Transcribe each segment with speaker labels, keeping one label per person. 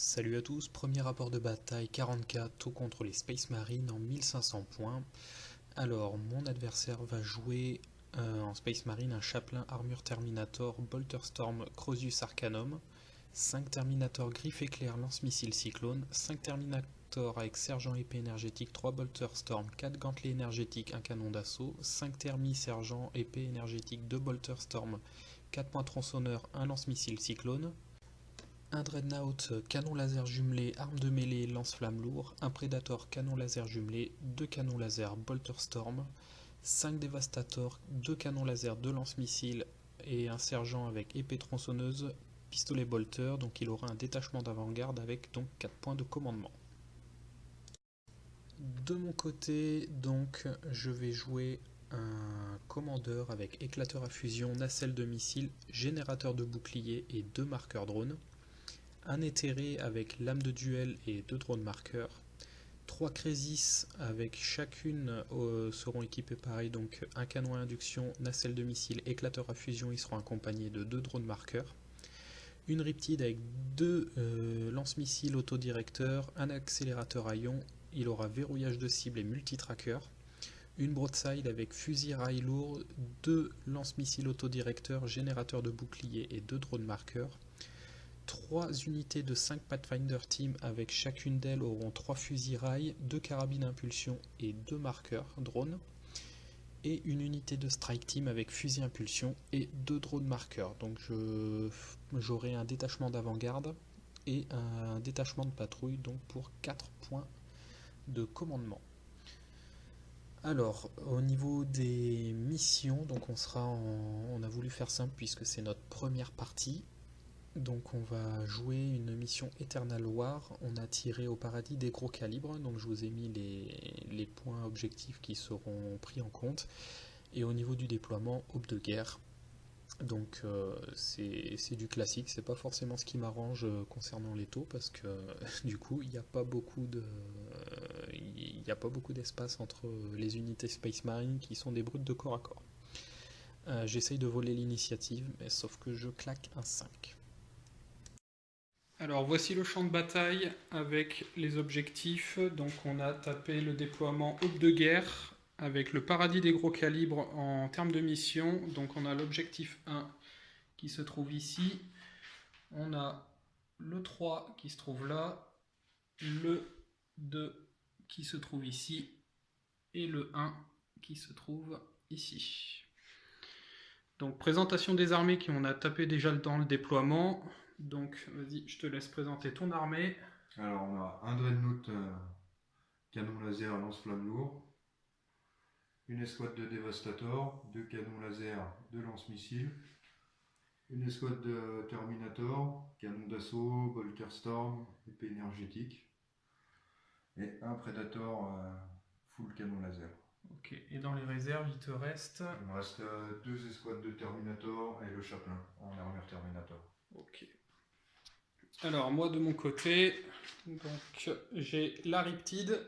Speaker 1: Salut à tous, premier rapport de bataille 44 tout contre les Space Marines en 1500 points. Alors, mon adversaire va jouer en Space Marine un Chaplain Armure Terminator Bolterstorm Crozius Arcanum, 5 Terminator Griffe Éclair Lance-Missile Cyclone, 5 Terminator avec Sergent Épée Énergétique, 3 Bolterstorm, 4 Gantelets Énergétiques, un Canon d'Assaut, 5 Thermi Sergent Épée Énergétique, 2 Bolterstorm, 4 points tronçonneurs, un Lance-Missile Cyclone, un Dreadnought canon laser jumelé, arme de mêlée, lance-flamme lourd, un Predator canon laser jumelé, 2 canons laser Bolterstorm, 5 Devastator, 2 canons laser, 2 lance-missiles et un sergent avec épée tronçonneuse, pistolet bolter, donc il aura un détachement d'avant-garde avec donc 4 points de commandement. De mon côté, donc, je vais jouer un commandeur avec éclateur à fusion, nacelle de missile, générateur de bouclier et 2 marqueurs drones. Un éthéré avec lame de duel et 2 drones marqueurs. 3 Crésis avec chacune seront équipées pareil, donc un canon à induction, nacelle de missile, éclateur à fusion, ils seront accompagnés de 2 drones marqueurs. Une Riptide avec 2 lance-missiles autodirecteurs, un accélérateur à ion, il aura verrouillage de cible et multitracker. Une Broadside avec fusil rail lourd, 2 lance-missiles autodirecteurs, générateur de bouclier et 2 drones marqueurs. 3 unités de 5 Pathfinder Team avec chacune d'elles auront 3 fusils rail, 2 carabines impulsion et 2 marqueurs drones. Et une unité de Strike Team avec fusil impulsion et 2 drones marqueurs. Donc j'aurai un détachement d'avant-garde et un détachement de patrouille donc pour 4 points de commandement. Alors, au niveau des missions, donc on a voulu faire simple puisque c'est notre première partie. Donc on va jouer une mission Eternal War, on a tiré au paradis des gros calibres, donc je vous ai mis les points objectifs qui seront pris en compte. Et au niveau du déploiement, aube de guerre. Donc c'est du classique, c'est pas forcément ce qui m'arrange concernant les taux parce que du coup il n'y a pas beaucoup d'espace entre les unités Space Marine qui sont des brutes de corps à corps. J'essaye de voler l'initiative, mais sauf que je claque un 5. Alors voici le champ de bataille avec les objectifs. Donc on a tapé le déploiement Aube de guerre avec le paradis des gros calibres en termes de mission. Donc on a l'objectif 1 qui se trouve ici. On a le 3 qui se trouve là, le 2 qui se trouve ici et le 1 qui se trouve ici. Donc présentation des armées qui on a tapé déjà dans le déploiement. Donc vas-y, je te laisse présenter ton armée.
Speaker 2: Alors on a un Dreadnought canon laser lance-flamme lourd, une escouade de Devastator, deux canons laser, deux lance-missiles, une escouade de Terminator, canon d'assaut, Bolterstorm, épée énergétique, et un Predator full canon laser.
Speaker 1: Ok, et dans les réserves, il te reste.
Speaker 2: Il me reste deux escouades de Terminator et le Chaplain en armure Terminator.
Speaker 1: Ok. Alors moi de mon côté, donc j'ai la Riptide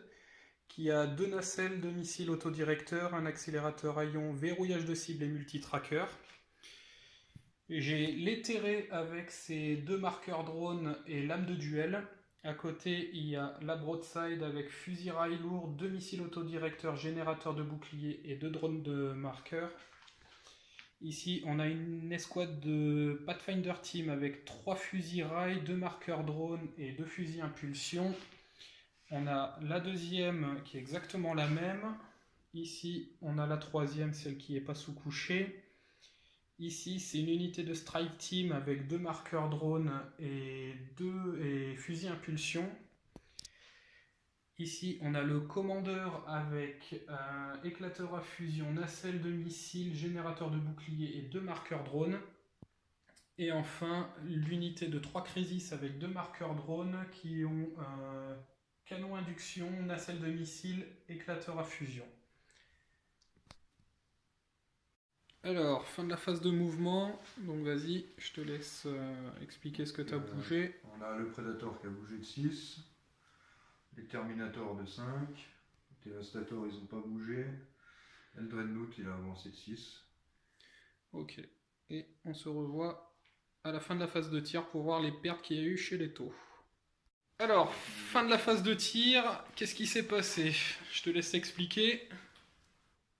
Speaker 1: qui a 2 nacelles de missiles autodirecteurs, un accélérateur à ion, verrouillage de cible et multitracker. J'ai l'éthéré avec ses 2 marqueurs drones et lame de duel. À côté, il y a la Broadside avec fusil rail lourd, 2 missiles autodirecteurs, générateur de bouclier et 2 drones de marqueurs. Ici, on a une escouade de Pathfinder Team avec 3 fusils rail, 2 marqueurs drone et 2 fusils impulsion. On a la deuxième qui est exactement la même. Ici, on a la troisième, celle qui n'est pas sous-couchée. Ici, c'est une unité de Strike Team avec 2 marqueurs drone et 2 fusils impulsion. Ici, on a le commandeur avec éclateur à fusion, nacelle de missile, générateur de bouclier et 2 marqueurs drone. Et enfin, l'unité de 3 Crésis avec 2 marqueurs drone qui ont canon induction, nacelle de missile, éclateur à fusion. Alors, fin de la phase de mouvement. Donc vas-y, je te laisse expliquer ce que tu as bougé.
Speaker 2: On a le Predator qui a bougé de 6, les Terminators de 5, les Devastators ils n'ont pas bougé, et le Dreadnought il a avancé de 6.
Speaker 1: Ok. Et on se revoit à la fin de la phase de tir pour voir les pertes qu'il y a eu chez les taux. Alors, fin de la phase de tir, qu'est-ce qui s'est passé? Je te laisse expliquer.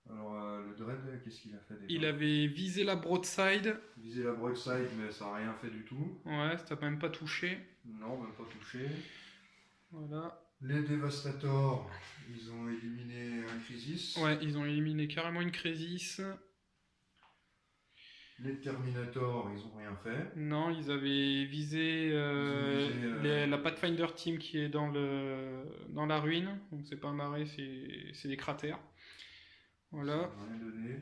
Speaker 2: Alors, le Dread, qu'est-ce qu'il a fait déjà?
Speaker 1: Il avait visé la broadside.
Speaker 2: Visé la broadside, mais ça n'a rien fait du tout.
Speaker 1: Ouais, ça t'a même pas touché.
Speaker 2: Non, même pas touché.
Speaker 1: Voilà.
Speaker 2: Les Devastators, ils ont éliminé un Crisis.
Speaker 1: Ouais, ils ont éliminé carrément une Crisis.
Speaker 2: Les Terminators, ils ont rien fait.
Speaker 1: Non, ils avaient visé, la Pathfinder Team qui est dans la ruine. Donc c'est pas un marais, c'est des cratères. Voilà.
Speaker 2: Ça n'a rien donné.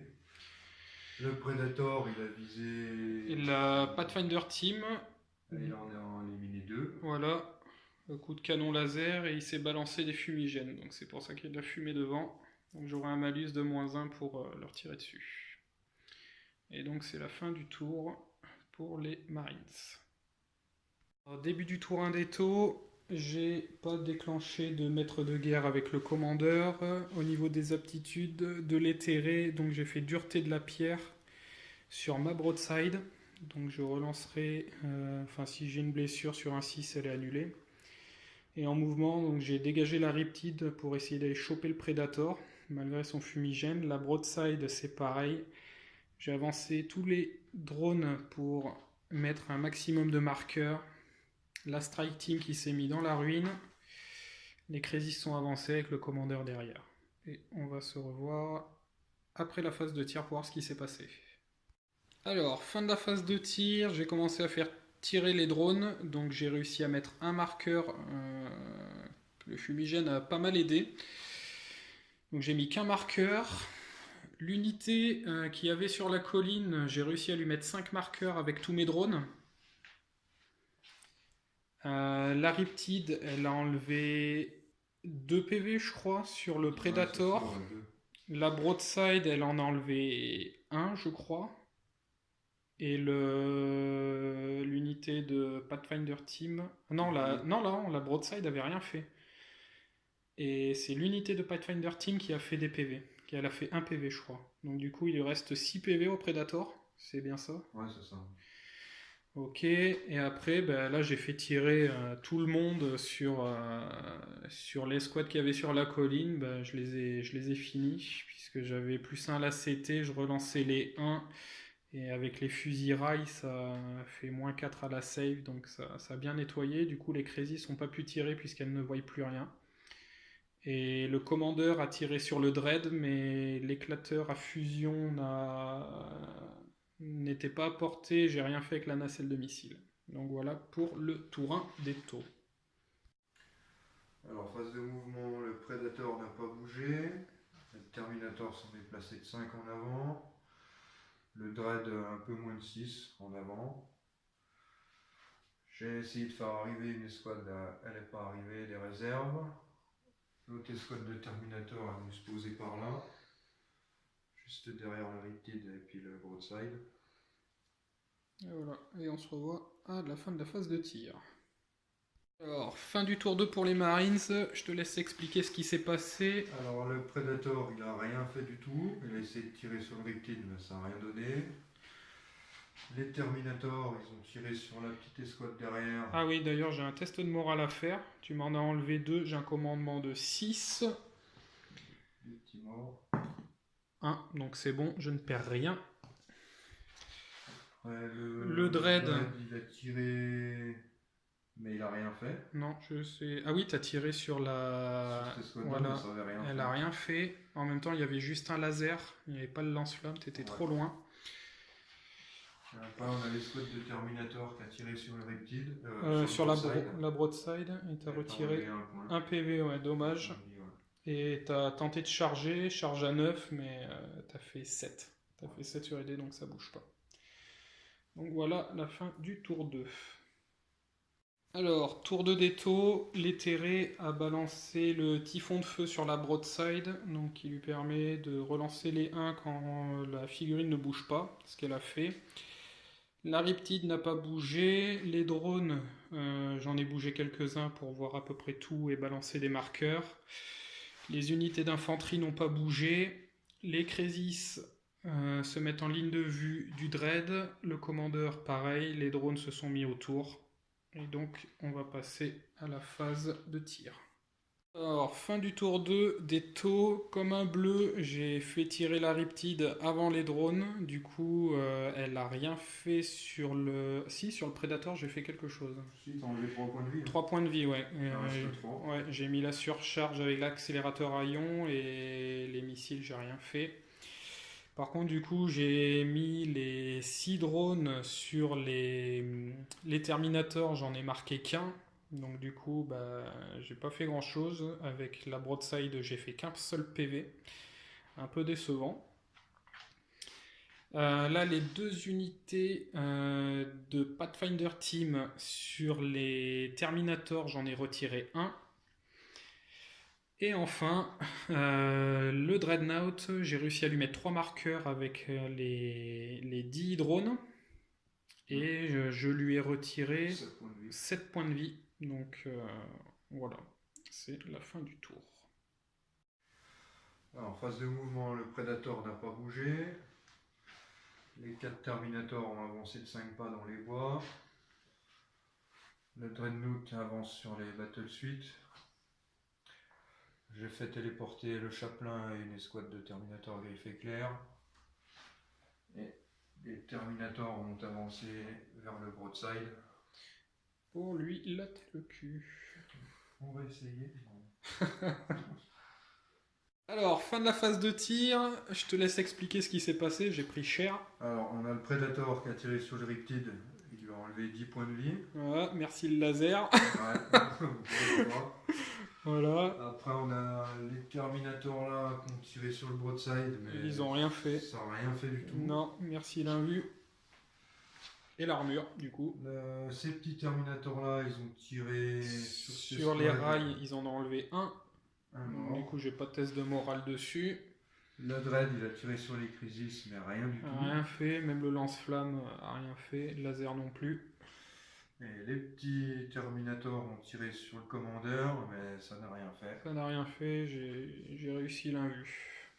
Speaker 2: Le Predator, il a visé.
Speaker 1: Et la Pathfinder Team.
Speaker 2: Il en a éliminé 2.
Speaker 1: Voilà. Un coup de canon laser et il s'est balancé des fumigènes. Donc c'est pour ça qu'il y a de la fumée devant. Donc j'aurai un malus de -1 pour leur tirer dessus. Et donc c'est la fin du tour pour les Marines. Au début du tour 1 d'étau, j'ai pas déclenché de maître de guerre avec le commandeur. Au niveau des aptitudes, de l'éthéré, donc j'ai fait dureté de la pierre sur ma broadside. Donc je relancerai, enfin si j'ai une blessure sur un 6, elle est annulée. Et en mouvement, donc j'ai dégagé la riptide pour essayer d'aller choper le Predator, malgré son fumigène. La broadside, c'est pareil. J'ai avancé tous les drones pour mettre un maximum de marqueurs. La strike team qui s'est mis dans la ruine. Les Crisis sont avancés avec le commandeur derrière. Et on va se revoir après la phase de tir pour voir ce qui s'est passé. Alors, fin de la phase de tir, j'ai commencé à faire tirer les drones, donc j'ai réussi à mettre un marqueur. Le fumigène a pas mal aidé. Donc j'ai mis qu'un marqueur. L'unité qu'il y avait sur la colline, j'ai réussi à lui mettre 5 marqueurs avec tous mes drones. La Riptide, elle a enlevé 2 PV, je crois, sur le Predator. Ouais, la Broadside, elle en a enlevé 1, je crois. Et l'unité de Pathfinder Team... Non, la Broadside avait rien fait. Et c'est l'unité de Pathfinder Team qui a fait des PV. Elle a fait 1 PV, je crois. Donc du coup, il lui reste 6 PV au Predator. C'est bien ça?
Speaker 2: Ouais, c'est ça.
Speaker 1: Ok, et après, là j'ai fait tirer tout le monde sur l'escouade qu'il y avait sur la colline. Je les ai finis, puisque j'avais +1 à la CT, je relançais les 1, et avec les fusils rails, ça fait -4 à la save, donc ça a bien nettoyé. Du coup, les Crisis n'ont pas pu tirer puisqu'elles ne voient plus rien. Et le commandeur a tiré sur le Dread, mais l'éclateur à fusion n'était pas apporté, j'ai rien fait avec la nacelle de missile. Donc voilà pour le tour 1 d'étau.
Speaker 2: Alors, phase de mouvement, le Predator n'a pas bougé. Le Terminator s'en est placé de 5 en avant. Le Dread un peu moins de 6 en avant. J'ai essayé de faire arriver une escouade, elle n'est pas arrivée, des réserves. L'autre escouade de Terminator est venue se poser par là, juste derrière la Riptide et puis le Broadside.
Speaker 1: Et voilà, et on se revoit à la fin de la phase de tir. Alors, fin du tour 2 pour les Marines, je te laisse expliquer ce qui s'est passé.
Speaker 2: Alors le Predator, il a rien fait du tout, il a essayé de tirer sur le Riptide, mais ça n'a rien donné. Les Terminators, ils ont tiré sur la petite escouade derrière.
Speaker 1: Ah oui, d'ailleurs, j'ai un test de morale à faire. Tu m'en as enlevé 2, j'ai un commandement de 6.
Speaker 2: Des petits morts.
Speaker 1: 1, donc c'est bon, je ne perds rien.
Speaker 2: Ouais,
Speaker 1: le Dread,
Speaker 2: il a tiré, mais il a rien fait.
Speaker 1: Non, je sais. Ah oui, t'as tiré sur la...
Speaker 2: Sur cette escouade,
Speaker 1: voilà.
Speaker 2: mais ça avait rien
Speaker 1: Elle
Speaker 2: fait.
Speaker 1: a rien fait. En même temps, il y avait juste un laser. Il n'y avait pas le lance-flamme, t'étais trop loin.
Speaker 2: On a l'escouade de Terminator qui a tiré sur le Riptide.
Speaker 1: Sur la broadside, et t'as retiré un PV, ouais, dommage. Et t'as tenté de charger, charge à 9, mais t'as fait 7. T'as fait 7 sur ED, donc ça bouge pas. Donc voilà la fin du tour 2. Alors, tour 2 d'étau, l'éthéré a balancé le typhon de feu sur la broadside, donc qui lui permet de relancer les 1 quand la figurine ne bouge pas, ce qu'elle a fait. La Riptide n'a pas bougé, les drones, j'en ai bougé quelques-uns pour voir à peu près tout et balancer des marqueurs. Les unités d'infanterie n'ont pas bougé, les Crisis se mettent en ligne de vue du Dread, le commandeur pareil, les drones se sont mis autour. Et donc, on va passer à la phase de tir. Alors, fin du tour 2, des taux comme un bleu, j'ai fait tirer la Riptide avant les drones, du coup elle a rien fait sur le... Si, sur le Predator j'ai fait quelque chose.
Speaker 2: Si, t'as enlevé 3 points de vie.
Speaker 1: 3 points de vie, ouais.
Speaker 2: Ouais,
Speaker 1: J'ai mis la surcharge avec l'accélérateur à ion et les missiles, j'ai rien fait. Par contre, du coup, j'ai mis les 6 drones sur les Terminators, j'en ai marqué qu'un. Donc du coup, bah, j'ai pas fait grand chose. Avec la broadside, j'ai fait qu'un seul PV. Un peu décevant. Là, les 2 unités de Pathfinder Team sur les Terminators, j'en ai retiré un. Et enfin, le Dreadnought, j'ai réussi à lui mettre 3 marqueurs avec les 10 drones. Et je lui ai retiré 7 points de vie. Donc voilà, c'est la fin du tour.
Speaker 2: Alors, en phase de mouvement, le Predator n'a pas bougé. Les 4 Terminators ont avancé de 5 pas dans les bois. Le Dreadnought avance sur les Battle Suites. J'ai fait téléporter le Chaplain et une escouade de Terminators griffes éclair. Et les Terminators ont avancé vers le Broadside.
Speaker 1: Pour lui, latter le cul.
Speaker 2: On va essayer.
Speaker 1: Alors, fin de la phase de tir, je te laisse expliquer ce qui s'est passé, j'ai pris cher.
Speaker 2: Alors, on a le Predator qui a tiré sur le Riptide, il lui a enlevé 10 points de vie.
Speaker 1: Voilà, merci le laser.
Speaker 2: Ouais,
Speaker 1: voilà.
Speaker 2: Après, on a les Terminators là qui ont tiré sur le Broadside, mais
Speaker 1: ils ont rien fait.
Speaker 2: Ça n'a rien fait du tout.
Speaker 1: Non, merci l'invue. Et l'armure, du coup.
Speaker 2: Ces petits Terminators là, ils ont tiré
Speaker 1: sur les rails, ils en ont enlevé un.
Speaker 2: Donc,
Speaker 1: du coup, j'ai pas de test de morale dessus.
Speaker 2: Le Dread, il a tiré sur les Crisis, mais rien du tout.
Speaker 1: Rien fait, même le lance-flamme a rien fait, le laser non plus.
Speaker 2: Et les petits Terminators ont tiré sur le Commandeur, mais ça n'a rien fait.
Speaker 1: Ça n'a rien fait, j'ai réussi l'invue.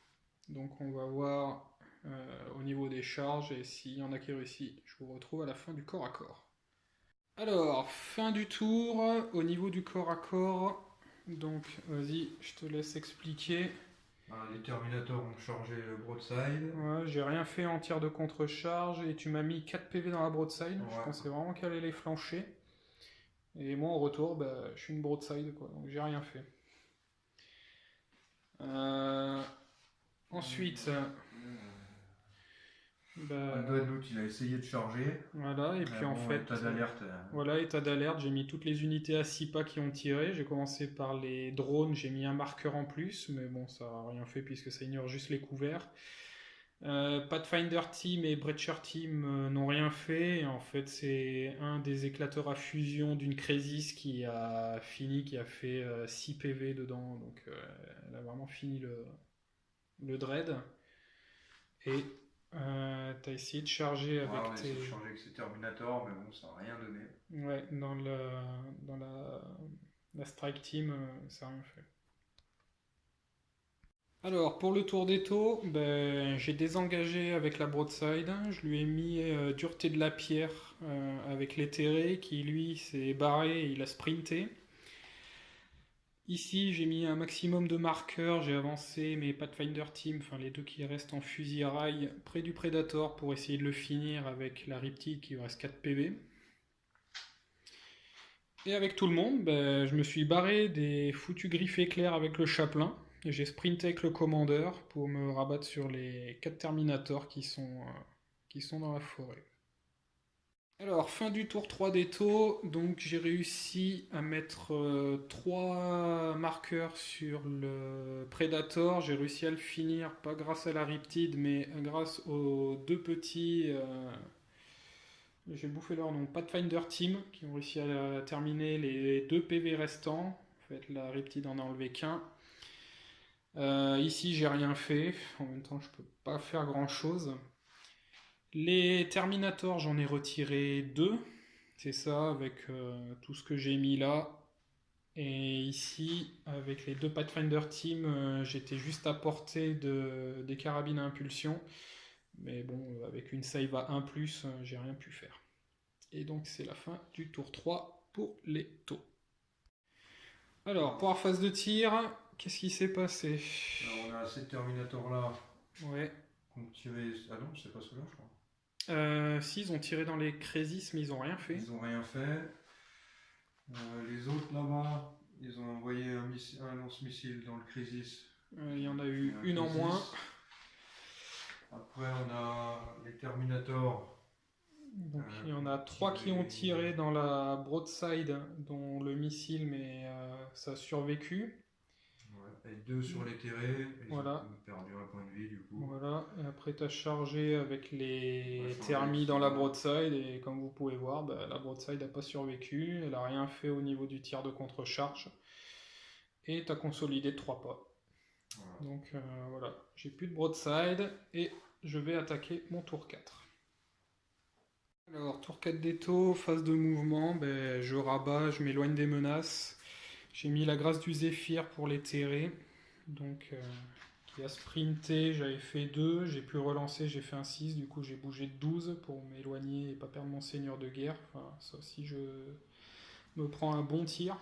Speaker 1: Donc on va voir au niveau des charges, et s'il y en a qui réussit, je vous retrouve à la fin du corps à corps. Alors, fin du tour, au niveau du corps à corps, donc vas-y, je te laisse expliquer.
Speaker 2: Les Terminators ont chargé le Broadside.
Speaker 1: Ouais, j'ai rien fait en tir de contre-charge, et tu m'as mis 4 PV dans la Broadside,
Speaker 2: ouais.
Speaker 1: Je pensais vraiment qu'elle allait les flancher. Et moi en retour, bah, je suis une Broadside, quoi, donc j'ai rien fait. Ensuite...
Speaker 2: Le Dreadnought, il a essayé de charger.
Speaker 1: Voilà, et puis en fait,
Speaker 2: état d'alerte.
Speaker 1: Voilà, état d'alerte, j'ai mis toutes les unités à 6 pas qui ont tiré. J'ai commencé par les drones, j'ai mis un marqueur en plus, mais bon, ça n'a rien fait puisque ça ignore juste les couverts. Pathfinder Team et Breacher Team n'ont rien fait. Et en fait, c'est un des éclateurs à fusion d'une Crisis qui a fini, qui a fait 6 PV dedans. Donc, elle a vraiment fini le Dread. Et t'as essayé de charger avec
Speaker 2: on a essayé de charger avec ces Terminators, mais bon, ça n'a rien donné.
Speaker 1: Ouais, dans la Strike Team, ça n'a rien fait. Alors, pour le tour d'étau, ben, j'ai désengagé avec la Broadside. Je lui ai mis dureté de la pierre avec l'éthéré, qui lui s'est barré et il a sprinté. Ici, j'ai mis un maximum de marqueurs, j'ai avancé mes Pathfinder Team, enfin les 2 qui restent en fusil à rail, près du Predator pour essayer de le finir avec la Riptide qui reste 4 PV. Et avec tout le monde, ben, je me suis barré des foutus griffes éclairs avec le Chaplain. Et j'ai sprinté avec le Commandeur pour me rabattre sur les 4 Terminators qui sont dans la forêt. Alors, fin du tour 3 d'étau, donc j'ai réussi à mettre 3 marqueurs sur le Predator. J'ai réussi à le finir, pas grâce à la Riptide, mais grâce aux 2 petits... j'ai bouffé leur nom, Pathfinder Team, qui ont réussi à terminer les 2 PV restants. En fait, la Riptide en a enlevé qu'un. Ici, j'ai rien fait. En même temps, je peux pas faire grand chose. Les Terminators, j'en ai retiré 2. C'est ça, avec tout ce que j'ai mis là. Et ici, avec les 2 Pathfinder Team, j'étais juste à portée des carabines à impulsion. Mais bon, avec une save à 1+, j'ai rien pu faire. Et donc c'est la fin du tour 3 pour les taux. Alors, pour la phase de tir, qu'est-ce qui s'est passé?
Speaker 2: Alors, on a ces Terminators là
Speaker 1: Ouais.
Speaker 2: qui ont tiré. Ah non, c'est pas ceux-là, je crois.
Speaker 1: Si, ils ont tiré dans les Crésis, mais ils ont rien fait.
Speaker 2: Ils ont rien fait. Les autres là-bas, ils ont envoyé un lance-missile dans le Crisis.
Speaker 1: Il y en a eu une en moins.
Speaker 2: Après, on a les Terminators.
Speaker 1: Donc il y en a 3 qui ont tiré dans la broadside, dont le missile, mais ça a survécu.
Speaker 2: Ouais, et 2 sur les terrés.
Speaker 1: Voilà.
Speaker 2: Ils ont perdu un point de vie du coup.
Speaker 1: Voilà, et après tu as chargé avec les thermis dans la broadside, et comme vous pouvez voir, bah, la broadside n'a pas survécu, elle n'a rien fait au niveau du tir de contre-charge, et tu as consolidé de 3 pas. Voilà. Donc voilà, j'ai plus de broadside, et je vais attaquer mon tour 4. Alors, tour 4 d'étau, phase de mouvement, ben, je rabats, je m'éloigne des menaces. J'ai mis la grâce du Zéphyr pour les terrer. Donc, qui a sprinté, j'avais fait 2, j'ai pu relancer, j'ai fait un 6, du coup j'ai bougé de 12 pour m'éloigner et pas perdre mon seigneur de guerre. Enfin, ça aussi, je me prends un bon tir.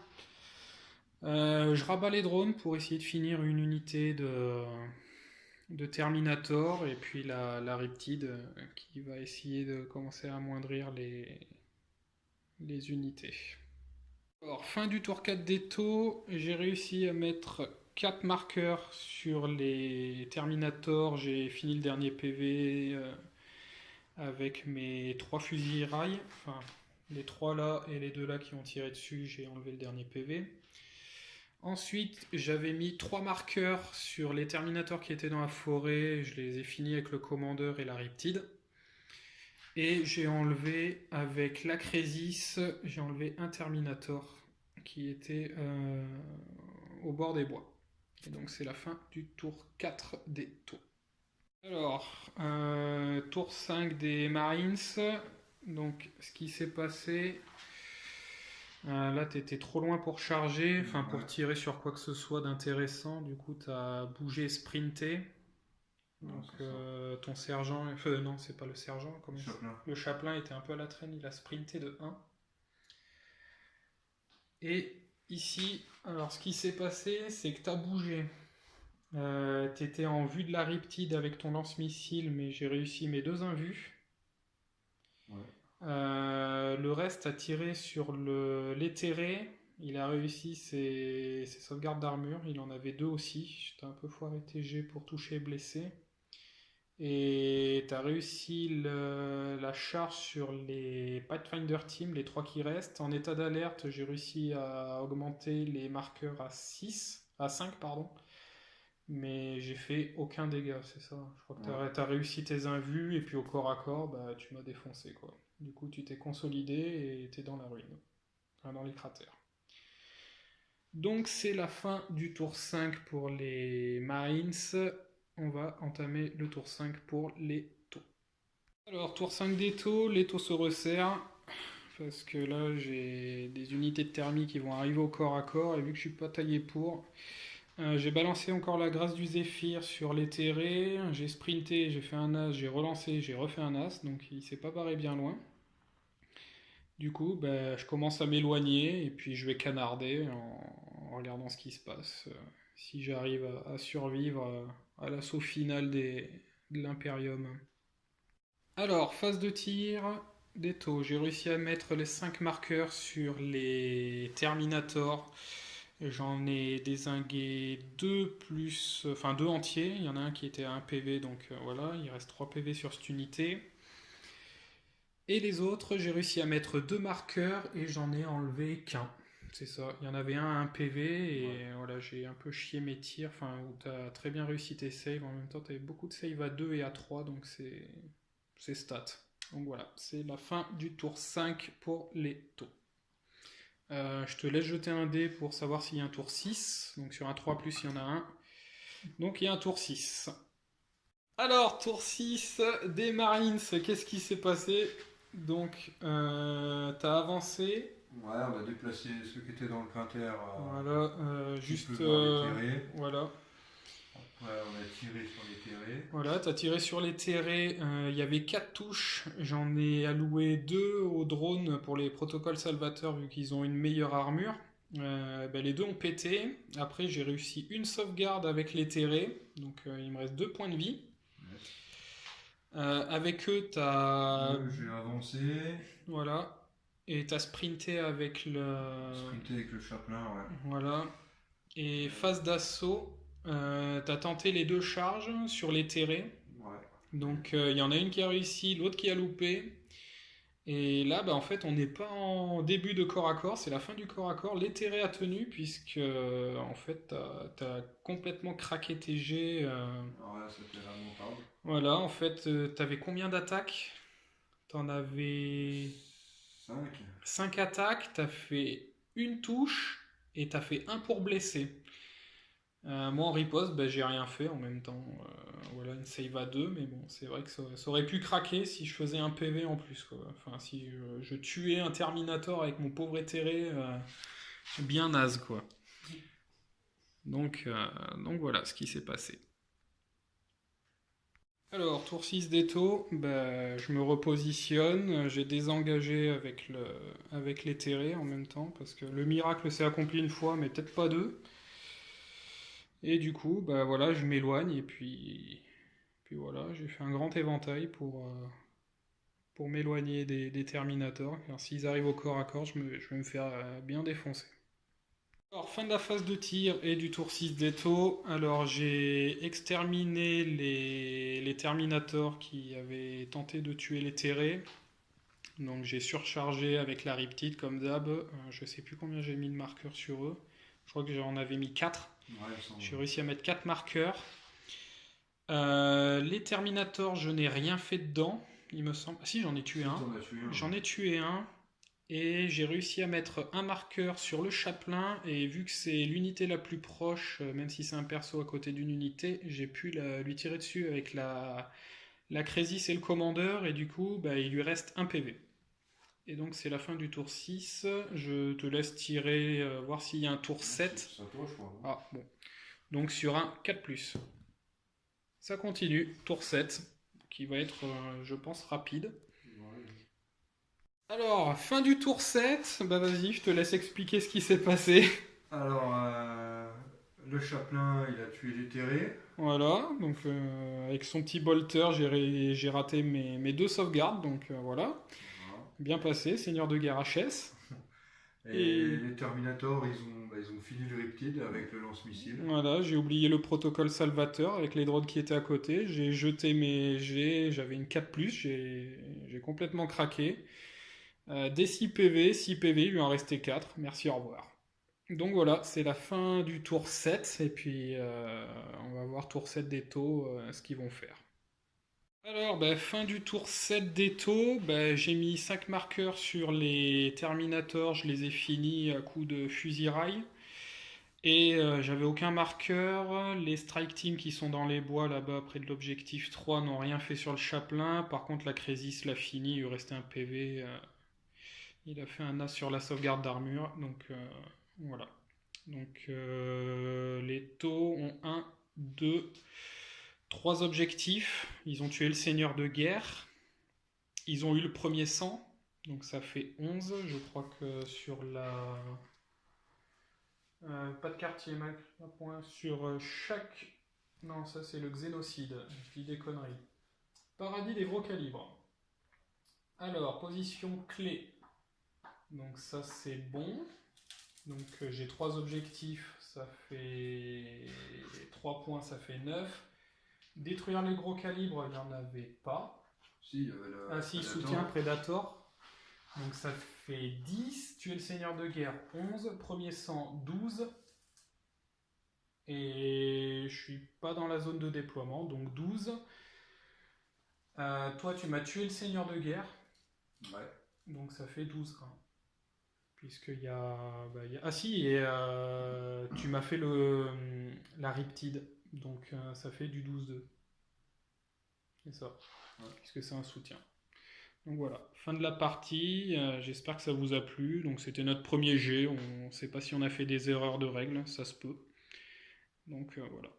Speaker 1: Je rabats les drones pour essayer de finir une unité de Terminator, et puis la Riptide qui va essayer de commencer à amoindrir les unités. Alors, fin du tour 4 d'étau, j'ai réussi à mettre 4 marqueurs sur les Terminators, j'ai fini le dernier PV avec mes 3 fusils rails, enfin les 3 là et les 2 là qui ont tiré dessus, j'ai enlevé le dernier PV. Ensuite, j'avais mis 3 marqueurs sur les Terminators qui étaient dans la forêt, je les ai finis avec le commandeur et la Riptide. Et j'ai enlevé avec la Crésis, j'ai enlevé un Terminator qui était au bord des bois. Et donc c'est la fin du tour 4 des taux. Alors, tour 5 des Marines. Donc ce qui s'est passé, là tu étais trop loin pour charger, enfin pour tirer sur quoi que ce soit d'intéressant, du coup tu as bougé et sprinté. Donc ton sergent, non c'est pas le sergent, le chapelain était un peu à la traîne, il a sprinté de 1. Et ici, alors ce qui s'est passé, c'est que tu as bougé. Tu étais en vue de la Riptide avec ton lance-missile, mais j'ai réussi mes 2 invus. Ouais. Le reste a tiré sur l'éthéré. Il a réussi ses sauvegardes d'armure. Il en avait 2 aussi. J'étais un peu foiré TG pour toucher et blesser. Et tu as réussi la charge sur les Pathfinder Team, les 3 qui restent. En état d'alerte, j'ai réussi à augmenter les marqueurs à 5, pardon. Mais j'ai fait aucun dégât, c'est ça. Je crois que t'as réussi tes invus, et puis au corps à corps, bah, tu m'as défoncé, quoi. Du coup, tu t'es consolidé et t'es dans la ruine. Enfin, dans les cratères. Donc, c'est la fin du tour 5 pour les Marines. On va entamer le tour 5 pour les taux. Alors, tour 5 des taux, les taux se resserrent. Parce que là, j'ai des unités de thermie qui vont arriver au corps à corps, et vu que je suis pas taillé pour... j'ai balancé encore la grâce du Zéphyr sur les terrés, j'ai sprinté, j'ai fait un as, j'ai relancé, j'ai refait un as, donc il s'est pas barré bien loin. Du coup, bah, je commence à m'éloigner, et puis je vais canarder en regardant ce qui se passe. Si j'arrive à survivre à l'assaut final de l'Imperium. Alors, phase de tir, des taux. J'ai réussi à mettre les 5 marqueurs sur les Terminators. J'en ai dézingué 2 entiers. Il y en a un qui était à 1 PV, donc voilà, il reste 3 PV sur cette unité. Et les autres, j'ai réussi à mettre 2 marqueurs et j'en ai enlevé qu'un. C'est ça, il y en avait un à 1 PV, et voilà, j'ai un peu chié mes tirs. Enfin, où t'as très bien réussi tes saves. En même temps, t'avais beaucoup de saves à 2 et à 3, donc c'est stat. Donc voilà, c'est la fin du tour 5 pour les taux. Je te laisse jeter un dé pour savoir s'il y a un tour 6. Donc sur un 3+, il y en a un. Donc il y a un tour 6. Alors, tour 6 des Marines, qu'est-ce qui s'est passé? Donc, t'as avancé.
Speaker 2: Ouais, on a déplacé ceux qui étaient dans le cratère.
Speaker 1: Voilà, juste...
Speaker 2: voilà. Ouais, on a tiré sur les terrés.
Speaker 1: Voilà, tu as tiré sur les terrés, il y avait 4 touches, j'en ai alloué 2 au drone pour les protocoles salvateurs vu qu'ils ont une meilleure armure. Ben, les deux ont pété. Après, j'ai réussi une sauvegarde avec les terrés, donc il me reste 2 points de vie.
Speaker 2: Ouais.
Speaker 1: Avec eux, t'as.
Speaker 2: J'ai avancé.
Speaker 1: Voilà. Et t'as sprinté avec le.
Speaker 2: Sprinté avec le chaplain, ouais.
Speaker 1: Voilà. Et phase d'assaut, t'as tenté les 2 charges sur les terrés.
Speaker 2: Ouais.
Speaker 1: Donc il y en a une qui a réussi, l'autre qui a loupé. Et là, bah, en fait, on n'est pas en début de corps à corps, c'est la fin du corps à corps. Les terrés a tenu, puisque en fait, t'as complètement craqué tes jets.
Speaker 2: Ouais, c'était lamentable.
Speaker 1: Voilà, en fait, t'avais combien d'attaques? T'en avais
Speaker 2: 5.
Speaker 1: 5 attaques, t'as fait une touche et t'as fait un pour blesser. Moi en riposte, bah, j'ai rien fait en même temps. Voilà, une save à 2, mais bon, c'est vrai que ça aurait pu craquer si je faisais un PV en plus, quoi. Enfin, si je tuais un Terminator avec mon pauvre éthéré, bien naze, quoi. Donc voilà ce qui s'est passé. Alors, tour 6 d'étau, bah, je me repositionne, j'ai désengagé avec l'éthéré en même temps, parce que le miracle s'est accompli une fois, mais peut-être pas deux. Et du coup, bah voilà, je m'éloigne, et puis voilà, j'ai fait un grand éventail pour m'éloigner des Terminators, car s'ils arrivent au corps à corps, je vais me faire bien défoncer. Alors, fin de la phase de tir et du tour 6 d'étau. Alors, j'ai exterminé les Terminators qui avaient tenté de tuer les terrés. Donc, j'ai surchargé avec la Riptide comme d'hab. Je sais plus combien j'ai mis de marqueurs sur eux. Je crois que j'en avais mis 4.
Speaker 2: Ouais,
Speaker 1: J'ai réussi à mettre 4 marqueurs. Les Terminators, je n'ai rien fait dedans, il me semble. Ah, si, j'en ai tué un. J'en ai tué un. Et j'ai réussi à mettre un marqueur sur le chaplain, et vu que c'est l'unité la plus proche, même si c'est un perso à côté d'une unité, j'ai pu lui tirer dessus avec la Crésis et le commandeur, et du coup, bah, il lui reste un PV. Et donc c'est la fin du tour 6, je te laisse tirer, voir s'il y a un tour 7.
Speaker 2: Ça toi, je crois.
Speaker 1: Ah, bon. Donc sur un 4+. Ça continue, tour 7, qui va être, je pense, rapide. Alors, fin du tour 7, bah vas-y, je te laisse expliquer ce qui s'est passé.
Speaker 2: Alors, le chaplain, il a tué les terrés.
Speaker 1: Voilà, donc avec son petit bolter, j'ai raté mes 2 sauvegardes, donc voilà.
Speaker 2: Voilà.
Speaker 1: Bien passé, seigneur de guerre HS.
Speaker 2: Et les Terminators, ils ont fini le Riptide avec le lance-missile.
Speaker 1: Voilà, j'ai oublié le protocole salvateur avec les drones qui étaient à côté. J'ai jeté mes jets, j'avais une 4+, j'ai complètement craqué. Des 6 PV, 6 PV, il lui en restait 4. Merci, au revoir. Donc voilà, c'est la fin du tour 7, et puis on va voir tour 7 des taux, ce qu'ils vont faire. Alors, bah, fin du tour 7 des taux, bah, j'ai mis 5 marqueurs sur les Terminators, je les ai finis à coup de fusil-rail. Et j'avais aucun marqueur. Les strike teams qui sont dans les bois là-bas près de l'objectif 3 n'ont rien fait sur le chaplain. Par contre, la Crésis l'a fini, il lui restait un PV. Il a fait un as sur la sauvegarde d'armure. Donc voilà. Donc les taux ont 1, 2, 3 objectifs. Ils ont tué le seigneur de guerre. Ils ont eu le premier sang. Donc ça fait 11. Je crois que sur la... pas de quartier, Mac. Sur chaque... Non, ça c'est le xénocide. Je dis des conneries. Paradis des gros calibres. Alors, position clé. Donc ça c'est bon. Donc j'ai 3 objectifs, ça fait 3 points, ça fait 9. Détruire les gros calibres, il n'y en avait pas.
Speaker 2: Si, il y avait le
Speaker 1: Ah si, soutien Predator. Donc ça fait 10. Tuer le seigneur de guerre, 11. Premier sang, 12. Et je suis pas dans la zone de déploiement, donc 12. Toi, tu m'as tué le seigneur de guerre.
Speaker 2: Ouais.
Speaker 1: Donc ça fait 12. Puisqu'il y a... Ah si, et tu m'as fait la Riptide. Donc ça fait du 12-2. C'est ça. Ouais. Puisque c'est un soutien. Donc voilà, fin de la partie. J'espère que ça vous a plu. Donc c'était notre premier jet. On ne sait pas si on a fait des erreurs de règles, ça se peut. Donc voilà.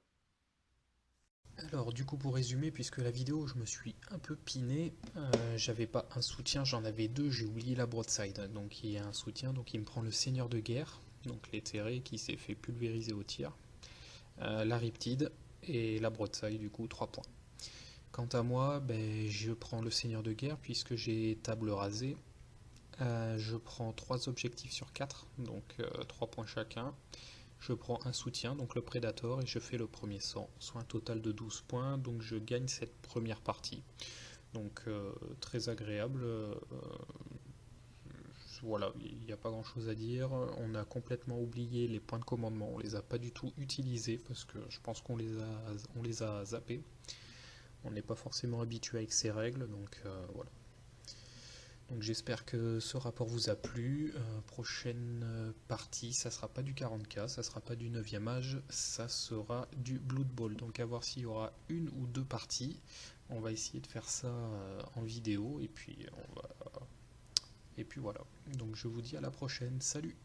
Speaker 1: Alors du coup pour résumer, puisque la vidéo je me suis un peu piné, j'avais pas un soutien, j'en avais deux, j'ai oublié la broadside. Donc il y a un soutien, donc il me prend le seigneur de guerre, donc l'éthéré qui s'est fait pulvériser au tir, la riptide et la broadside du coup 3 points. Quant à moi, ben, je prends le seigneur de guerre puisque j'ai table rasée. Je prends 3 objectifs sur 4, donc 3 points chacun. Je prends un soutien, donc le Predator, et je fais le premier sang, soit un total de 12 points, donc je gagne cette première partie. Donc très agréable. Voilà, il n'y a pas grand chose à dire. On a complètement oublié les points de commandement, on les a pas du tout utilisés parce que je pense on les a zappés. On n'est pas forcément habitué avec ces règles, donc voilà. Donc j'espère que ce rapport vous a plu. Prochaine partie, ça sera pas du 40K, ça sera pas du 9e âge, ça sera du Blood Bowl. Donc à voir s'il y aura une ou deux parties. On va essayer de faire ça en vidéo et puis voilà. Donc je vous dis à la prochaine. Salut!